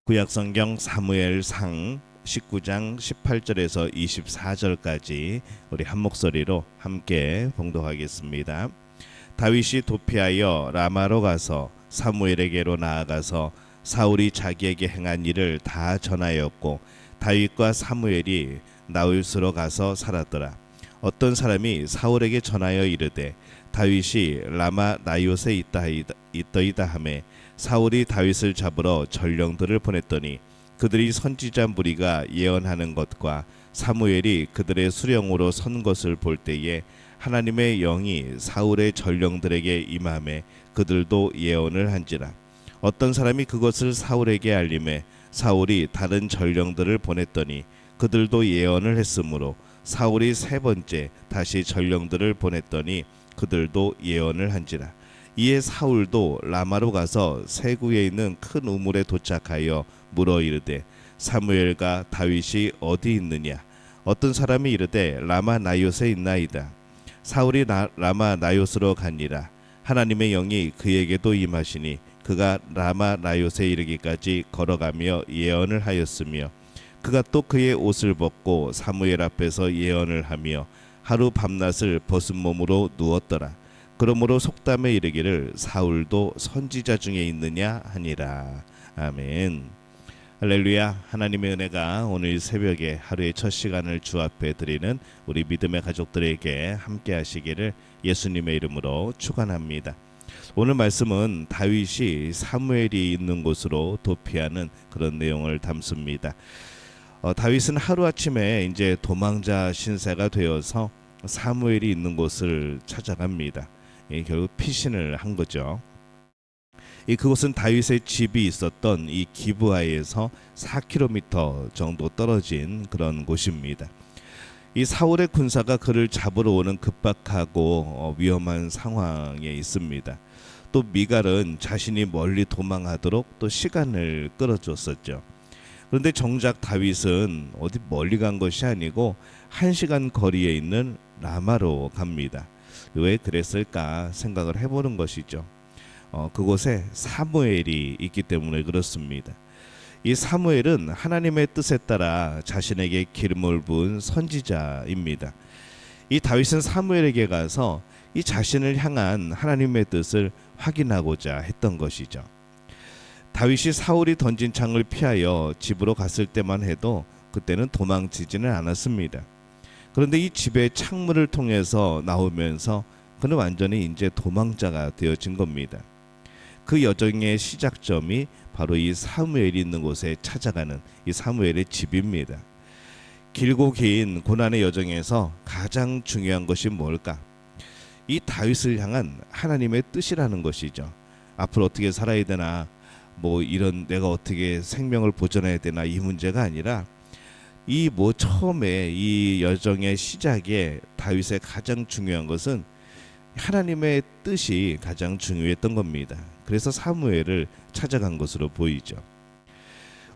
구약성경 사무엘상 19장 18절에서 24절까지 우리 한 목소리로 함께 봉독하겠습니다. 다윗이 도피하여 라마로 가서 사무엘에게로 나아가서 사울이 자기에게 행한 일을 다 전하였고, 다윗과 사무엘이 나웃으로 가서 살았더라. 어떤 사람이 사울에게 전하여 이르되 다윗이 라마 나웃에 있더이다 하매, 사울이 다윗을 잡으러 전령들을 보냈더니 그들이 선지자 무리가 예언하는 것과 사무엘이 그들의 수령으로 선 것을 볼 때에 하나님의 영이 사울의 전령들에게 임하매 그들도 예언을 한지라. 어떤 사람이 그것을 사울에게 알림해 사울이 다른 전령들을 보냈더니 그들도 예언을 했으므로 사울이 세 번째 다시 전령들을 보냈더니 그들도 예언을 한지라. 이에 사울도 라마로 가서 세구에 있는 큰 우물에 도착하여 물어 이르되 사무엘과 다윗이 어디 있느냐? 어떤 사람이 이르되 라마 나웃에 있나이다. 사울이 라마 나웃으로 가니라. 하나님의 영이 그에게도 임하시니 그가 라마 나웃에 이르기까지 걸어가며 예언을 하였으며, 그가 또 그의 옷을 벗고 사무엘 앞에서 예언을 하며 하루 밤낮을 벗은 몸으로 누웠더라. 그러므로 속담에 이르기를 사울도 선지자 중에 있느냐 하니라. 아멘. 할렐루야. 하나님의 은혜가 오늘 새벽에 하루의 첫 시간을 주 앞에 드리는 우리 믿음의 가족들에게 함께 하시기를 예수님의 이름으로 축원합니다. 오늘 말씀은 다윗이 사무엘이 있는 곳으로 도피하는 그런 내용을 담습니다. 다윗은 하루아침에 이제 도망자 신세가 되어서 사무엘이 있는 곳을 찾아갑니다. 결국 피신을 한 거죠. 그곳은 다윗의 집이 있었던 이 기브아에서 4km 정도 떨어진 그런 곳입니다. 이 사울의 군사가 그를 잡으러 오는 급박하고 위험한 상황에 있습니다. 또 미갈은 자신이 멀리 도망하도록 또 시간을 끌어줬었죠. 그런데 정작 다윗은 어디 멀리 간 것이 아니고 1시간 거리에 있는 라마로 갑니다. 왜 그랬을까 생각을 해보는 것이죠. 그곳에 사무엘이 있기 때문에 그렇습니다. 이 사무엘은 하나님의 뜻에 따라 자신에게 기름을 부은 선지자입니다. 이 다윗은 사무엘에게 가서 이 자신을 향한 하나님의 뜻을 확인하고자 했던 것이죠. 다윗이 사울이 던진 창을 피하여 집으로 갔을 때만 해도 그때는 도망치지는 않았습니다. 그런데 이 집의 창문을 통해서 나오면서 그는 완전히 이제 도망자가 되어진 겁니다. 그 여정의 시작점이 바로 이 사무엘이 있는 곳에 찾아가는 이 사무엘의 집입니다. 길고 긴 고난의 여정에서 가장 중요한 것이 뭘까? 이 다윗을 향한 하나님의 뜻이라는 것이죠. 앞으로 어떻게 살아야 되나, 이런 내가 어떻게 생명을 보존해야 되나, 이 문제가 아니라 처음에 이 여정의 시작에 다윗의 가장 중요한 것은 하나님의 뜻이 가장 중요했던 겁니다. 그래서 사무엘을 찾아간 것으로 보이죠.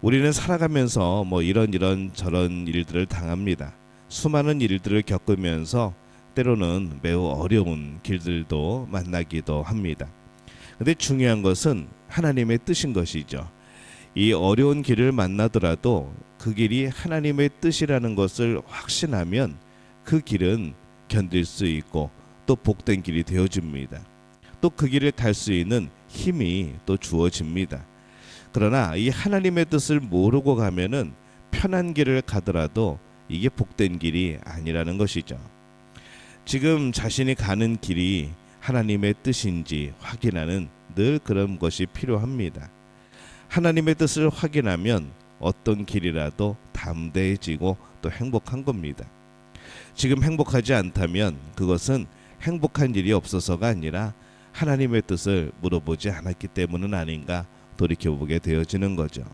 우리는 살아가면서 이런 저런 일들을 당합니다. 수많은 일들을 겪으면서 때로는 매우 어려운 길들도 만나기도 합니다. 근데 중요한 것은 하나님의 뜻인 것이죠. 이 어려운 길을 만나더라도 그 길이 하나님의 뜻이라는 것을 확신하면 그 길은 견딜 수 있고 또 복된 길이 되어집니다. 또 그 길을 갈 수 있는 힘이 또 주어집니다. 그러나 이 하나님의 뜻을 모르고 가면은 편한 길을 가더라도 이게 복된 길이 아니라는 것이죠. 지금 자신이 가는 길이 하나님의 뜻인지 확인하는 늘 그런 것이 필요합니다. 하나님의 뜻을 확인하면 어떤 길이라도 담대해지고 또 행복한 겁니다. 지금 행복하지 않다면 그것은 행복한 일이 없어서가 아니라 하나님의 뜻을 물어보지 않았기 때문은 아닌가 돌이켜보게 되어지는 거죠.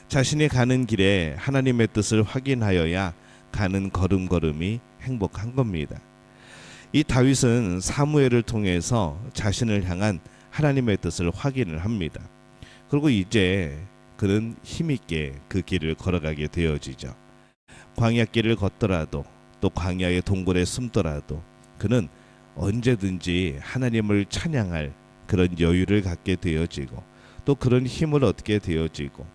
자신이 가는 길에 하나님의 뜻을 확인하여야 가는 걸음걸음이 행복한 겁니다. 이 다윗은 사무엘을 통해서 자신을 향한 하나님의 뜻을 확인을 합니다. 그리고 이제 그는 힘있게 그 길을 걸어가게 되어지죠. 광야길을 걷더라도 또 광야의 동굴에 숨더라도 그는 언제든지 하나님을 찬양할 그런 여유를 갖게 되어지고 또 그런 힘을 얻게 되어지고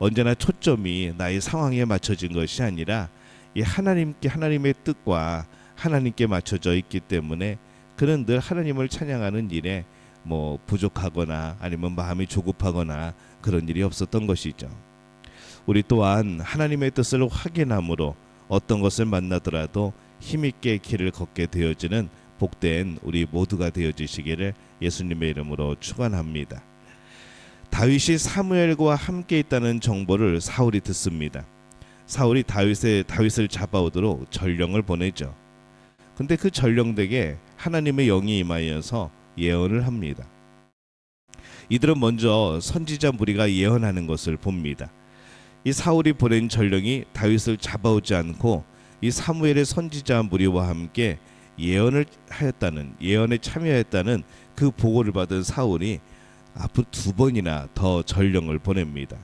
언제나 초점이 나의 상황에 맞춰진 것이 아니라 이 하나님의 뜻과 하나님께 맞춰져 있기 때문에 그는 늘 하나님을 찬양하는 일에 뭐 부족하거나 아니면 마음이 조급하거나 그런 일이 없었던 것이죠. 우리 또한 하나님의 뜻을 확인함으로 어떤 것을 만나더라도 힘있게 길을 걷게 되어지는 복된 우리 모두가 되어지시기를 예수님의 이름으로 축원합니다. 다윗이 사무엘과 함께 있다는 정보를 사울이 듣습니다. 사울이 다윗을 잡아오도록 전령을 보내죠. 근데 그 전령들에게 하나님의 영이 임하여서 예언을 합니다. 이들은 먼저 선지자 무리가 예언하는 것을 봅니다. 이 사울이 보낸 전령이 다윗을 잡아오지 않고 이 사무엘의 선지자 무리와 함께 예언에 참여했다는 그 보고를 받은 사울이 앞으로 2번이나 더 전령을 보냅니다.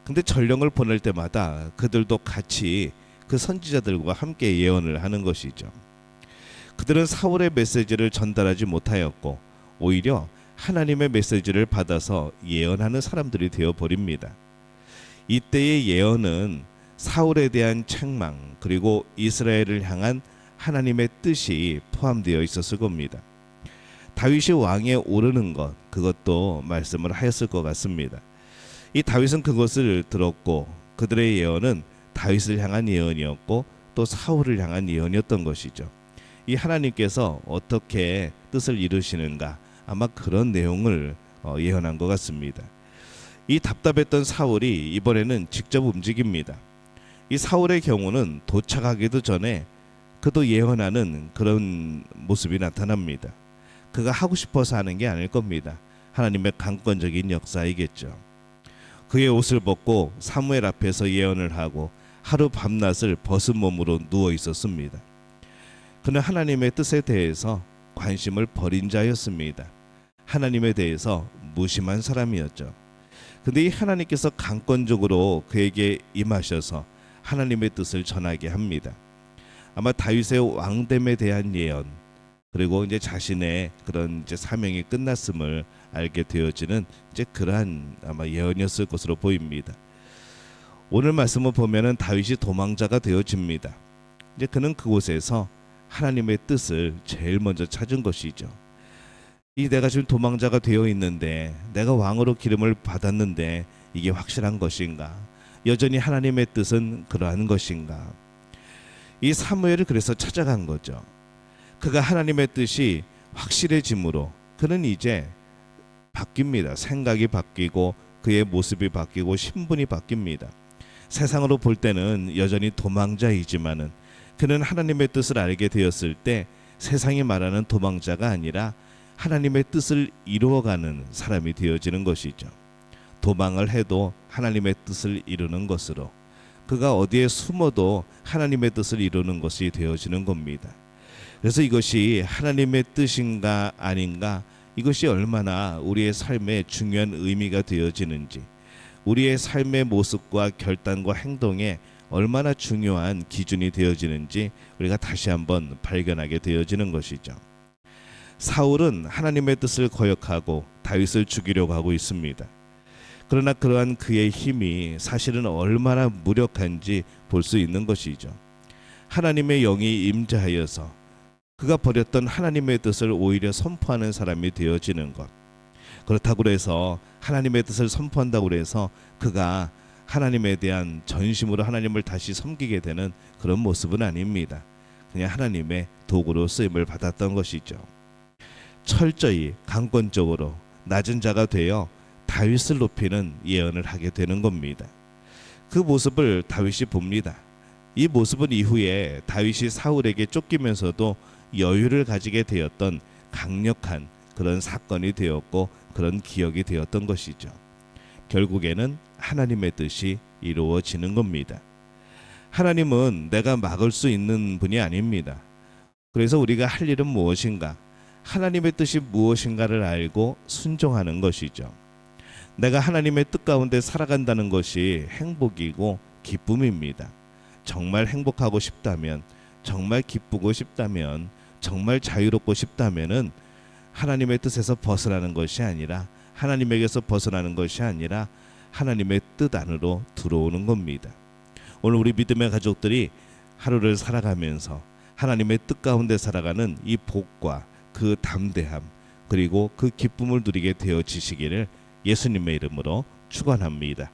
근데 전령을 보낼 때마다 그들도 같이 그 선지자들과 함께 예언을 하는 것이죠. 그들은 사울의 메시지를 전달하지 못하였고 오히려 하나님의 메시지를 받아서 예언하는 사람들이 되어버립니다. 이때의 예언은 사울에 대한 책망 그리고 이스라엘을 향한 하나님의 뜻이 포함되어 있었을 겁니다. 다윗이 왕에 오르는 것 그것도 말씀을 하였을 것 같습니다. 이 다윗은 그것을 들었고 그들의 예언은 다윗을 향한 예언이었고 또 사울을 향한 예언이었던 것이죠. 이 하나님께서 어떻게 뜻을 이루시는가 아마 그런 내용을 예언한 것 같습니다. 이 답답했던 사울이 이번에는 직접 움직입니다. 이 사울의 경우는 도착하기도 전에 그도 예언하는 그런 모습이 나타납니다. 그가 하고 싶어서 하는 게 아닐 겁니다. 하나님의 강권적인 역사이겠죠. 그의 옷을 벗고 사무엘 앞에서 예언을 하고 하루 밤낮을 벗은 몸으로 누워 있었습니다. 그는 하나님의 뜻에 대해서 관심을 버린 자였습니다. 하나님에 대해서 무심한 사람이었죠. 근데 이 하나님께서 강권적으로 그에게 임하셔서 하나님의 뜻을 전하게 합니다. 아마 다윗의 왕됨에 대한 예언 그리고 이제 자신의 그런 이제 사명이 끝났음을 알게 되어지는 이제 그러한 아마 예언이었을 것으로 보입니다. 오늘 말씀을 보면은 다윗이 도망자가 되어집니다. 이제 그는 그곳에서 하나님의 뜻을 제일 먼저 찾은 것이죠. 이 내가 지금 도망자가 되어 있는데 내가 왕으로 기름을 받았는데 이게 확실한 것인가? 여전히 하나님의 뜻은 그러한 것인가? 이 사무엘을 그래서 찾아간 거죠. 그가 하나님의 뜻이 확실해짐으로 그는 이제 바뀝니다. 생각이 바뀌고 그의 모습이 바뀌고 신분이 바뀝니다. 세상으로 볼 때는 여전히 도망자이지만은 그는 하나님의 뜻을 알게 되었을 때 세상이 말하는 도망자가 아니라 하나님의 뜻을 이루어가는 사람이 되어지는 것이죠. 도망을 해도 하나님의 뜻을 이루는 것으로 그가 어디에 숨어도 하나님의 뜻을 이루는 것이 되어지는 겁니다. 그래서 이것이 하나님의 뜻인가 아닌가 이것이 얼마나 우리의 삶에 중요한 의미가 되어지는지 우리의 삶의 모습과 결단과 행동에 얼마나 중요한 기준이 되어지는지 우리가 다시 한번 발견하게 되어지는 것이죠. 사울은 하나님의 뜻을 거역하고 다윗을 죽이려고 하고 있습니다. 그러나 그러한 그의 힘이 사실은 얼마나 무력한지 볼 수 있는 것이죠. 하나님의 영이 임재하여서 그가 버렸던 하나님의 뜻을 오히려 선포하는 사람이 되어지는 것. 그렇다고 해서 하나님의 뜻을 선포한다고 해서 그가 하나님에 대한 전심으로 하나님을 다시 섬기게 되는 그런 모습은 아닙니다. 그냥 하나님의 도구로 쓰임을 받았던 것이죠. 철저히 강권적으로 낮은 자가 되어 다윗을 높이는 예언을 하게 되는 겁니다. 그 모습을 다윗이 봅니다. 이 모습은 이후에 다윗이 사울에게 쫓기면서도 여유를 가지게 되었던 강력한 그런 사건이 되었고 그런 기억이 되었던 것이죠. 결국에는 하나님의 뜻이 이루어지는 겁니다. 하나님은 내가 막을 수 있는 분이 아닙니다. 그래서 우리가 할 일은 무엇인가? 하나님의 뜻이 무엇인가를 알고 순종하는 것이죠. 내가 하나님의 뜻 가운데 살아간다는 것이 행복이고 기쁨입니다. 정말 행복하고 싶다면, 정말 기쁘고 싶다면, 정말 자유롭고 싶다면은 하나님의 뜻에서 벗어나는 것이 아니라 하나님에게서 벗어나는 것이 아니라 하나님의 뜻 안으로 들어오는 겁니다. 오늘 우리 믿음의 가족들이 하루를 살아가면서 하나님의 뜻 가운데 살아가는 이 복과 그 담대함 그리고 그 기쁨을 누리게 되어지시기를 예수님의 이름으로 축원합니다.